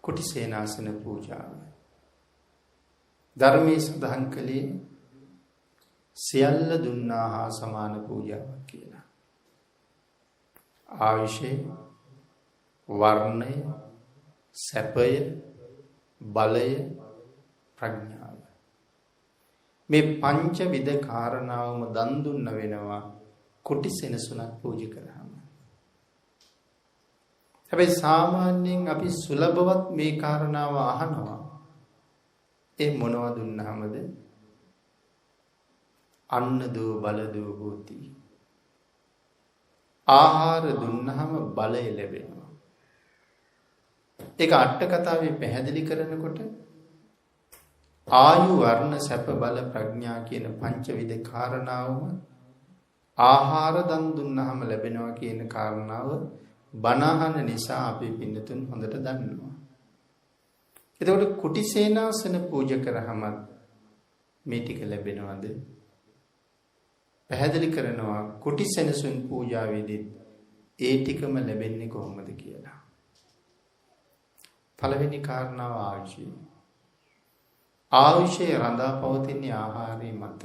කුටි සේනාසන පූජාව. ධර්මයේ සඳහන් කළේ සියල්ල දුන්නා හා සමාන පූජාවක් කියලා. ආයුෂය, වර්ණය, සැපය, බලය, ප්‍රඥාව. මේ පංච විද කාරණාවම දන් දුන්න වෙනවා කුටි සෙනසුනක් පූජා කරාම. හැබැයි සාමාන්‍යයෙන් අපි සුලභවත් මේ කාරණාව අහනවා. ඒ මොනවද දුන්නාමද? අන්න දෝ බල දෝ හෝති. ආහාර දුන්නාම බලය ලැබෙනවා. ඒක අට කතාවේ පැහැදිලි කරනකොට ආයු වර්ණ සැප බල ප්‍රඥා කියන පංචවිධ කාරණාවම ආහාර දන් දුන්නාම ලැබෙනවා කියන කාරණාව බණහන නිසා අපි පින්නතුන් හොඳට දන්නවා. එතකොට කුටි සේනාසන පූජා කරාම මේ ටික ලැබෙනවද? පැහැදිලි කරනවා කුටි සෙනසුන් පූජාවේදී ඒ ටිකම ලැබෙන්නේ කොහොමද කියලා. පළවෙනි කාරණාව ආයුෂය. ආයුෂය රඳා පවතින ආහාරය මත.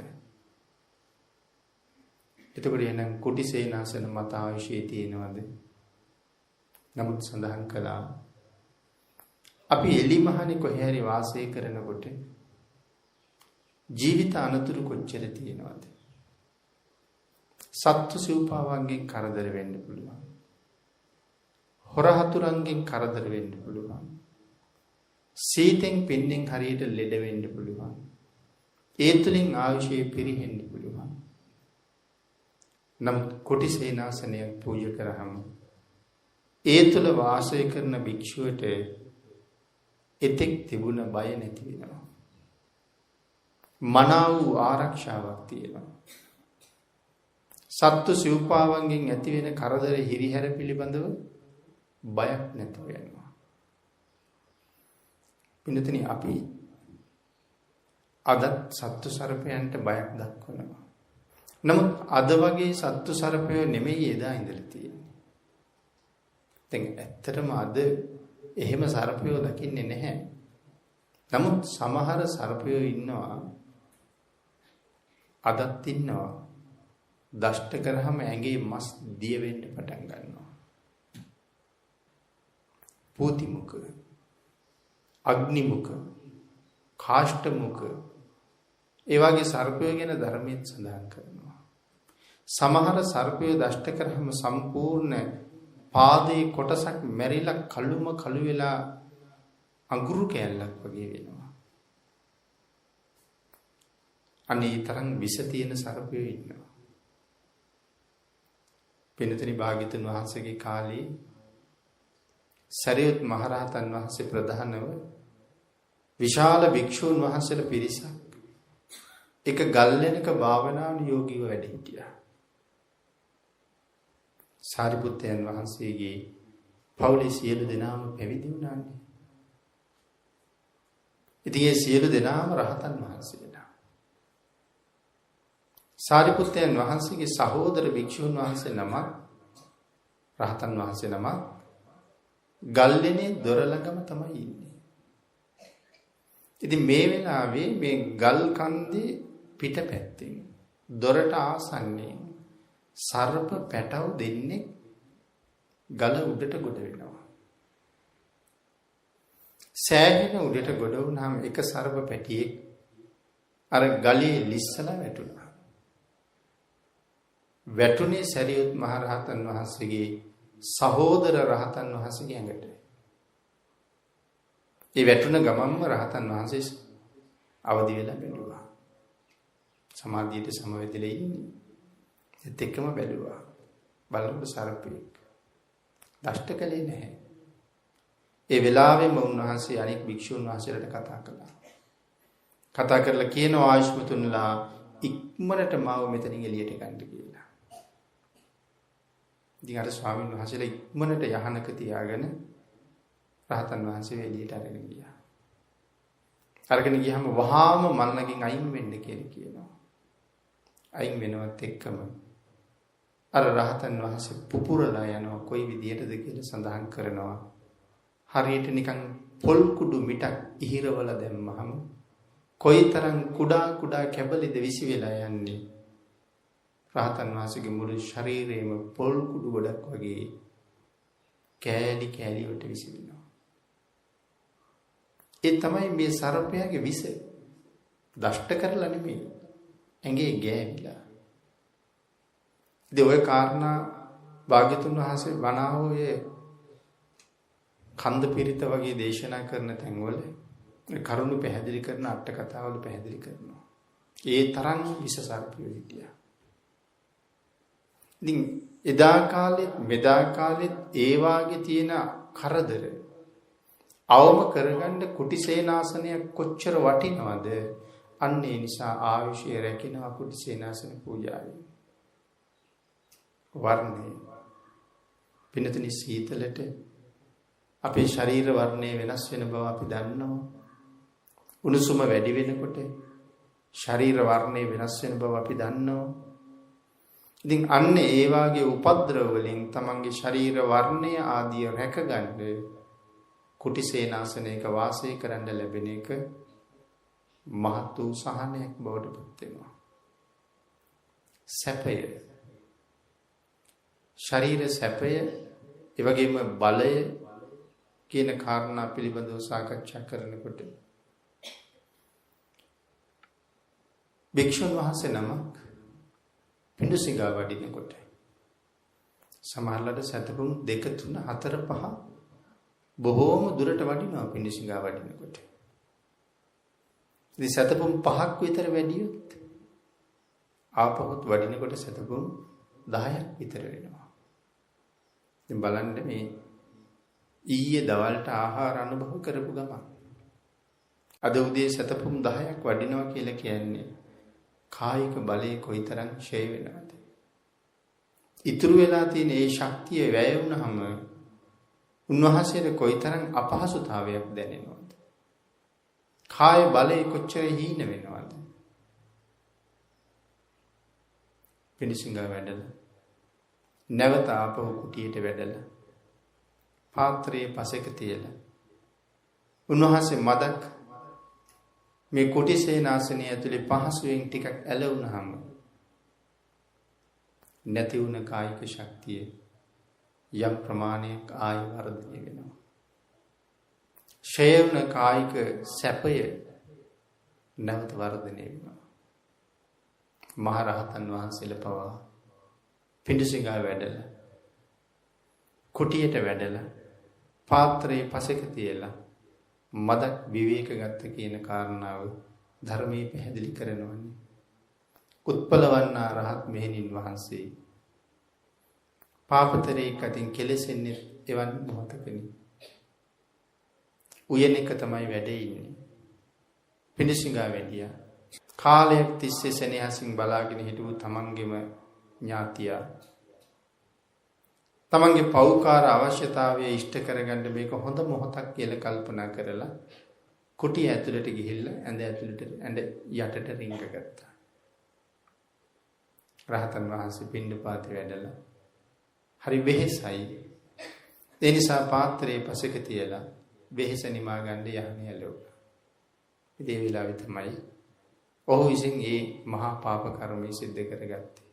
එතකොට එහෙනම් කුටි සේනාසන මත ආයුෂය තියෙනවද? නමුත් සඳහන් කළා අපි එලිමහනේ කොහේ හරි වාසය කරනකොට ජීවිත අනතුරු කොච්චර තියෙනවද? සත්තු සිව්පාවන්ගෙන් කරදර වෙන්න පුළුවන්. හොරහතුරන්ගෙන් කරදර වෙන්න පුළුවන්. සීතෙන් පින්නෙන් හරියට ලෙඩ වෙන්න පුළුවන්. ඒ තුලින් ආයුෂය පිරිහෙන්න පුළුවන්. නමුත් කුටි සේනාසනයක් පූජා කරාම ඒ තුල වාසය කරන භික්ෂුවට එතෙක් තිබුණ බය නැති වෙනවා. මනාව වූ ආරක්ෂාවක් තියෙනවා. සත්තු සිව්පාවන්ගෙන් ඇති වෙන කරදර හිරිහැර පිළිබඳව බයක් නැතුව යනවා. පින්නතනි අපි අදත් සත්තු සර්පයන්ට බයක් දක්වනවා. නමුත් අද වගේ සත්තු සර්පයෝ නෙමෙයි එදා ඉඳලා තියෙන්නේ. දැන් ඇත්තටම අද එහෙම සර්පයෝ දකින්නේ නැහැ. නමුත් සමහර සර්පයෝ ඉන්නවා අදත් ඉන්නවා. දෂ්ට කරාම ඇඟේ මස් දිය වෙන්න පටන් ගන්නවා. පූති මුඛ, අග්නි මුඛ, කාෂ්ඨ මුඛ ඒ වගේ සර්පයෝ ගැන ධර්මයෙන් සඳහන් කරනවා. සමහර සර්පයෝ දෂ්ට කරාම සම්පූර්ණ පාදයේ කොටසක් මැරිලා කළු වෙලා අඟුරු කෑල්ලක් වගේ වෙනවා. අනේ තරම් විෂ තියෙන සර්පයෝ ඉන්නවා. පින්නතනි භාග්‍යතුන් වහන්සේගේ කාලේ සරියුත් මහරහතන් වහන්සේ ප්‍රධානව විශාල භික්ෂූන් වහන්සේලා පිරිසක් එක ගල්ලෙනක භාවනානුයෝගීව වැඩ හිටියා. සාරිපුත්තයන් වහන්සේගේ පවුලේ සියලු දෙනාම පැවිදි වුණානේ. ඉතින් ඒ සියලු දෙනාම රහතන් වහන්සේලා. සාරිපුත්තයන් වහන්සේගේ සහෝදර භික්ෂුන් වහන්සේ නමක් රහතන් වහන්සේ නමක් ගල්ලෙනේ දොර ළඟම තමයි ඉන්නේ. ඉතින් මේ වෙලාවේ මේ ගල් කන්දේ පිටපැත්තෙන් දොරට ආසන්නයෙන් සර්ප පැටව දෙන්නේ ගල උඩට ගොඩ වෙනවා. සෑහෙන උඩට ගොඩ වුණාම එක සර්ප පැටියෙක් අර ගලේ ලිස්සලා වැටුණා. වැටුනේ සරියුත් මහරහතන් වහන්සේගේ සහෝදර රහතන් වහන්සේගේ ඇඟට. ඒ වැටුණ ගමන්ම රහතන් වහන්සේ අවදි වෙලා බැලුවා. සමාධියට සමවැදලා ඉන්නේ. ඒත් එක්කම බැලුවා. බලනකොට සර්පෙක්. දෂ්ට කළේ නැහැ. ඒ වෙලාවෙම උන්වහන්සේ අනෙක් භික්ෂුන් වහන්සේලාට කතා කළා. කතා කරලා කියනවා ආයුෂ්මතුන්ලා ඉක්මනට මාව මෙතනින් එළියට ගන්න කියලා. ඉතින් අර ස්වාමීන් වහන්සේලා ඉක්මනට යහනක තියාගෙන රහතන් වහන්සේ එළියට අරගෙන ගියා. අරගෙන ගියාම වහාම මල්ලකින් අයින් වෙන්න කියලා කියනවා. අයින් වෙනවත් එක්කම අර රහතන් වහන්සේ පුපුරලා යනවා කොයි විදියටද කියලා සඳහන් කරනවා. හරියට නිකන් පොල් කුඩු මිටක් ඉහිරවල දැම්මහම කොයිතරම් කුඩා කුඩා කැබලිද විසි වෙලා යන්නේ. රහතන් වහන්සේගේ මුළු ශරීරයම පොල් කුඩු ගොඩක් වගේ කෑලි කෑලි වලට විසි වෙනවා. ඒ තමයි මේ සර්පයාගේ විස. දෂ්ට කරලා නෙමෙයි. ඇඟේ ගෑවිලා. ඉතින් ওই කාරණා භාග්‍යතුන් වහන්සේ වනාහෝයේ කන්ද පිරිත වගේ දේශනා කරන තැන්වල කරුණු පැහැදිලි කරන අට කතාවල පැහැදිලි කරනවා. ඒ තරම් විස සර්පියෝ හිටියා. ඉතින් එදා කාලෙත් මෙදා කාලෙත් ඒ වාගේ තියෙන කරදර අවම කරගන්න කුටි සේනාසනයක් කොච්චර වටිනවද? අන්න ඒ නිසා ආයුෂය රැකිනවා කුටි සේනාසන පූජාවෙන්. වර්ණය පිනතුනි සීතලට අපේ ශරීර වර්ණය වෙනස් වෙන බව අපි දන්නවා. උණුසුම වැඩි වෙනකොට ශරීර වර්ණය වෙනස් වෙන බව අපි දන්නවා. ඉතින් අන්න ඒ වාගේ උපද්‍රව වලින් තමන්ගේ ශරීර වර්ණය ආදිය රැකගන්න කුටි සේනාසනයක වාසය කරන්න ලැබෙන එක මහත් වූ සහනයක් බවට පත් වෙනවා. සැපය, ශරීර සැපය, ඒ වගේම බලය කියන කාරණා පිළිබඳව සාකච්ඡා කරනකොට භික්ෂුන් වහන්සේ නමක් පිඬුසිඟා වඩිනකොට සමහරවිට සතපුම් 2 3 4 5 බොහෝම දුරට වඩිනවා පිඬුසිඟා වඩිනකොට. ඉතින් සතපුම් 5ක් විතර වැඩියොත් ආපහුත් වඩිනකොට සතපුම් 10ක් විතර වෙනවා. ඉතින් බලන්න මේ ඊයේ දවල්ට ආහාර අනුභව කරපු ගමන් අද උදේ සතපුම් 10ක් වඩිනවා කියලා කියන්නේ කායික බලය කොයිතරම් ක්ෂය වෙනවද? ඉතුරු වෙලා තියෙන ඒ ශක්තිය වැය වුණාම උන්වහන්සේට කොයිතරම් අපහසුතාවයක් දැනෙනවද? කාය බලය කොච්චර හීන වෙනවද? පිඬුසිඟා වැඩලා නැවත ආපහු කුටියට වැඩලා පාත්‍රයේ පසෙක තියලා උන්වහන්සේ මදක් මේ කුටි සේනාසනය ඇතුලේ පහසුවෙන් ටිකක් ඇලවුනහම නැති වුණ කායික ශක්තිය යම් ප්‍රමාණයක් ආය වර්ධනය වෙනවා. ක්ෂය වුණ කායික සැපය නැවත වර්ධනය වෙනවා. මහරහතන් වහන්සේලා පවා පිඬුසිඟා වැඩලා කුටියට වැඩලා පාත්‍රයේ පසෙක තියලා මදක් විවේක ගත්ත කියන කාරණාව ධර්මයේ පැහැදිලි කරනවානේ. උත්පලවන්නා රහත් මෙහෙණින් වහන්සේ පාපතරේ කටින් කෙලෙසෙන්නේ එවන් මොහතකනේ. උයන එක තමයි වැඩේ ඉන්නේ. පිඬුසිඟා වැඩියා. කාලයක් තිස්සේ සෙනෙහසින් බලාගෙන හිටපු තමන්ගේම ඥාතියා තමන්ගේ පෞකාර අවශ්‍යතාවය ඉෂ්ට කරගන්න මේක හොඳ මොහොතක් කියලා කල්පනා කරලා කුටිය ඇතුළට ගිහිල්ලා ඇඳ ඇතුළට ඇඳ යටට රිංග ගත්තා. රහතන් වහන්සේ පිණ්ඩපාතේ වැඩලා හරි වෙහෙසයි. ඒ නිසා පාත්‍රයේ පසෙක තියලා වෙහෙස නිමා ගන්න යහනේ ඇලුවා. ඉතින් ඒ වෙලාවේ තමයි ඔහු විසින් මේ මහා පාප කර්මය සිද්ධ කරගත්තේ.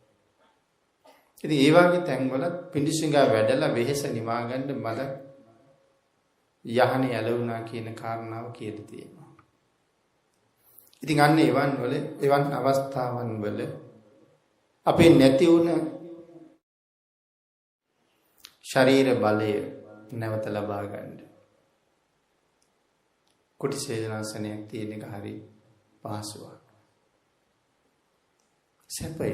ඉතින් ඒ වගේ තැන්වල පිඬුසිඟා වැඩලා වෙහෙස නිවා ගන්න මද යහනේ ඇලුණා කියන කාරණාව කියලා තියෙනවා. ඉතින් අන්න එවන් අවස්ථාවන් වල අපේ නැති වුණ ශරීර බලය නැවත ලබා ගන්න කුටි සේනාසනයක් තියෙන එක හරි පහසුවක්. සැපය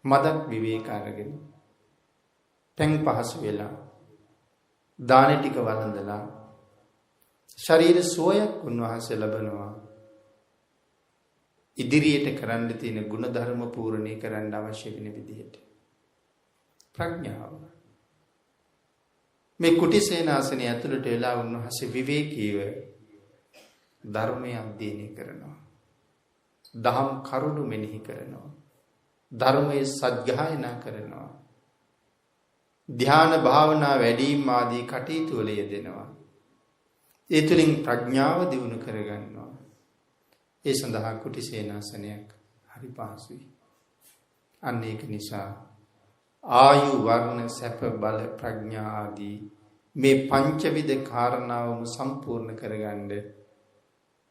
මදක් විවේක අරගෙන තැන් පහසු වෙලා දාන ටික වළඳලා ශරීර සුවයක් උන්වහන්සේ ලබනවා. ඉදිරියට කරන්න තියෙන ගුණ ධර්ම පූර්ණේ කරන්න අවශ්‍ය වෙන විදිහට ප්‍රඥාව මේ කුටි සේනාසනය ඇතුළට වෙලා උන්වහන්සේ විවේකීව ධර්මය අධ්‍යයනය කරනවා. දහම් කරුණු මෙනෙහි කරනවා. ධර්මයේ සත්‍යයනා කරනවා. ධ්‍යාන භාවනා වැඩිම ආදී කටයුතු වල යෙදෙනවා. ඒ තුලින් ප්‍රඥාව දියුණු කරගන්නවා. ඒ සඳහා කුටි සේනාසනයක් හරි පහසුයි. අන්න ඒක නිසා ආයු වර්ණ සැප බල ප්‍රඥා ආදී මේ පංචවිධ කාරණාවම සම්පූර්ණ කරගන්න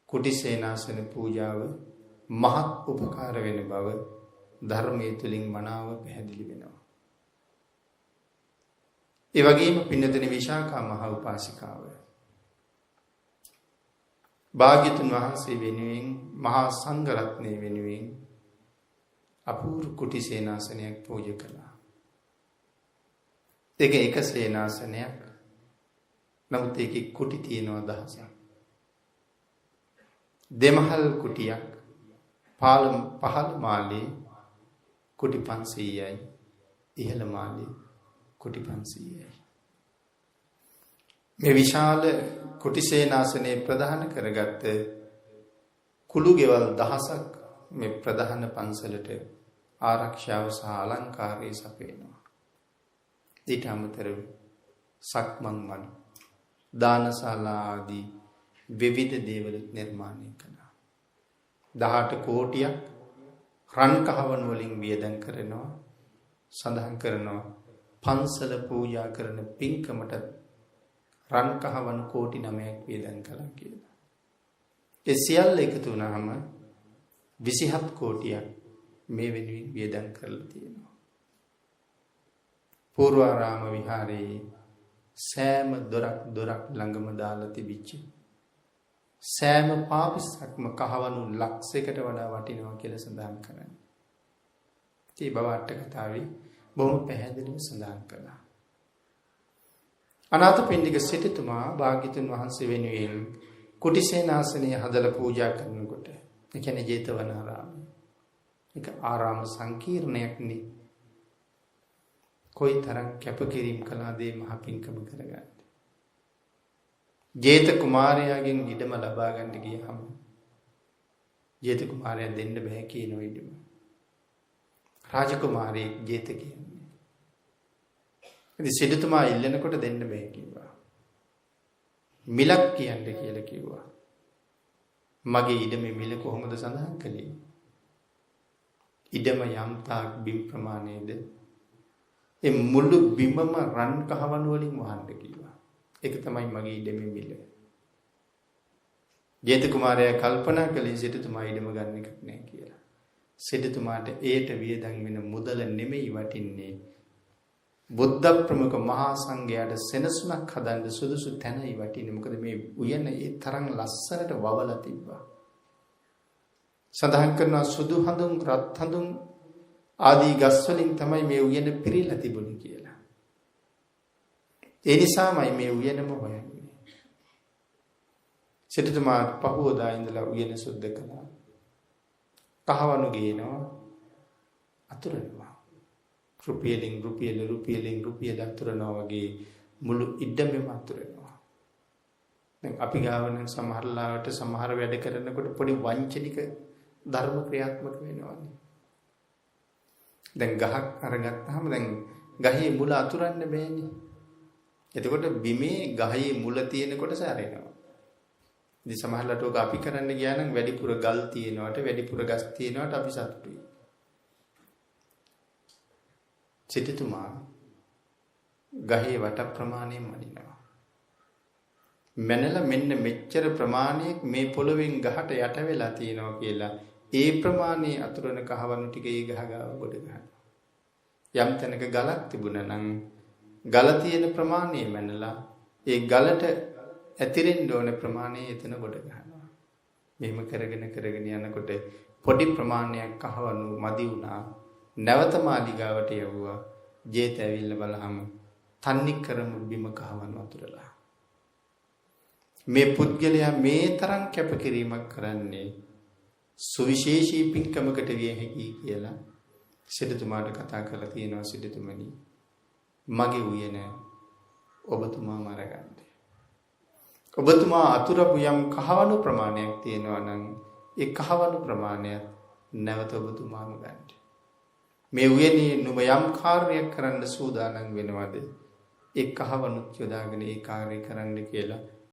කුටි සේනාසන පූජාව මහත් උපකාර වෙන බව ධර්මයේ තුලින් මනාව පැහැදිලි වෙනවා. ඒ වගේම පින්නතන විශාඛා මහ උපාසිකාව භාග්‍යතුන් වහන්සේ වෙනුවෙන් මහා සංඝරත්නය වෙනුවෙන් අපූර්ව කුටි සේනාසනයක් පූජා කළා. ඒක එක සේනාසනයක්. නමුත් ඒකේ කුටි තියෙනවා 1000ක්. දෙමහල් කුටියක් පහළ මාලේ කුටි 500යි. ඉහළ මාලේ කුටි 500යි. මේ විශාල කුටි සේනාසනේ ප්‍රධාන කරගත්ත කුළු ගෙවල් 1000ක් මේ ප්‍රධාන පන්සලට ආරක්ෂාව සහ අලංකාරය සපයනවා. ඊට අමතරව සක්මන් මඩ දානශාලා ආදී විවිධ දේවල් නිර්මාණය කළා. 18 කෝටියක් රන් කහවණු වලින් වියදම් කරනවා. සඳහන් කරනවා පන්සල පූජා කරන පින්කමට රන් කහවණු කෝටි 9ක් වියදම් කළා කියලා. ඒ සියල්ල එකතු වුණාම 27 කෝටියක් මේ වෙනුවෙන් වියදම් කරලා තියෙනවා. පූර්වාරාම විහාරයේ සෑම දොරක් ළඟම දාලා තිබිච්ච සෑම පාපිස්සක්ම කහවණු ලක්ෂයකට වඩා වටිනවා කියලා සඳහන් කරන්නේ. මේ බව අට කතාවේ බොහොම පැහැදිලිව සඳහන් කළා. අනාථපිණ්ඩික සිටුතුමා භාග්‍යතුන් වහන්සේ වෙනුවෙන් කුටිසේනාසනය හදලා පූජා කරනකොට ඒ කියන්නේ ජේතවනාරාමය. ඒක ආරාම සංකීර්ණයක් නේ. කොයි තරම් කැපකිරීම කළාද මේ මහ පිංකම කරගන්න. ජේත කුමාරයාගෙන් ඉඩම ලබා ගන්න ගියාම ජේත කුමාරයා දෙන්න බෑ කියන ඉඩම. රාජකුමාරයෙක් ජේත කියන්නේ. ඉතින් සිටුතුමා ඉල්ලනකොට දෙන්න බෑ කිව්වා. මිලක් කියන්න කියලා කිව්වා. මගේ ඉඩමේ මිල කොහොමද සඳහන් කළේ? ඉඩම යම් තාක් බිම් ප්‍රමාණයද ඒ මුළු බිමම රන් කහවණු වලින් වහන්න කිව්වා. ඒක තමයි මගේ ඉඩමේ මිල. ජේත කුමාරයා කල්පනා කළේ සිටුතුමා ඉඩම ගන්න එකක් නෑ කියලා. සිටුතුමාට ඒට වියදම් වෙන මුදල නෙමෙයි වටින්නේ. බුද්ධ ප්‍රමුඛ මහා සංඝයාට සෙනසුනක් හදන්න සුදුසු තැනයි වටින්නේ. මොකද මේ උයන ඒ තරම් ලස්සනට වවලා තිබ්බා. සඳහන් කරනවා සුදු හඳුන් රත් හඳුන් ආදී ගස් වලින් තමයි මේ උයන පිරීලා තිබුණේ කියලා. ඒ නිසාමයි මේ උයනම හොයන්නේ. සිටුතුමා පහුවදා ඉඳලා උයන සුද්ධ කළා. කහවණු ගේනවා අතුරනවා. රුපියල් අතුරනවා වගේ මුළු ඉඩමෙම අතුරනවා. දැන් අපි ගාව නම් සමහර ලාවට සමහර වැඩ කරනකොට පොඩි වංචනික ධර්ම ක්‍රියාත්මක වෙනවානේ. දැන් ගහක් අරගත්තාම දැන් ගහේ මුල අතුරන්න බෑනේ. එතකොට බිමේ ගහේ මුල තියෙන කොටස අරිනවා. ඉතින් සමහරවිට ඔක අපි කරන්න ගියා නම් වැඩිපුර ගල් තියෙනවට වැඩිපුර ගස් තියෙනවට අපි සතුටුයි. සිටුතුමා ගහේ වට ප්‍රමාණය මනිනවා. මැනලා මෙන්න මෙච්චර ප්‍රමාණයක් මේ පොළවෙන් ගහට යට වෙලා තියෙනවා කියලා ඒ ප්‍රමාණයේ අතුරන කහවණු ටික ඒ ගහ ගාව ගොඩ ගන්නවා. යම් තැනක ගලක් තිබුණා නම් ගල තියෙන ප්‍රමාණය මැනලා ඒ ගලට ඇතිරෙන්න ඕන ප්‍රමාණය එතන ගොඩ ගන්නවා. මෙහෙම කරගෙන යනකොට පොඩි ප්‍රමාණයක් කහවණු මදි වුණා. නැවත මාලිගාවට යවුවා. ජේත ඇවිල්ලා බලහම තන්නේ කරම බිම කහවණු අතුරලා. මේ පුද්ගලයා මේ තරම් කැපකිරීමක් කරන්නේ සුවිශේෂී පින්කමකට විය හැකියි කියලා සිටුතුමාට කතා කරලා තියෙනවා. සිටුතුමනි මගේ උයන ඔබතුමා මරගන්න. ඔබතුමා අතුරපු යම් කහවණු ප්‍රමාණයක් තියෙනවා නම් ඒ කහවණු ප්‍රමාණය නැවත ඔබතුමාම ගන්න. මේ උයනේ නුඹ යම් කාර්යයක් කරන්න සූදානම් වෙනවද ඒ කහවණුත් යොදාගෙන ඒ කාර්යය කරන්න කියලා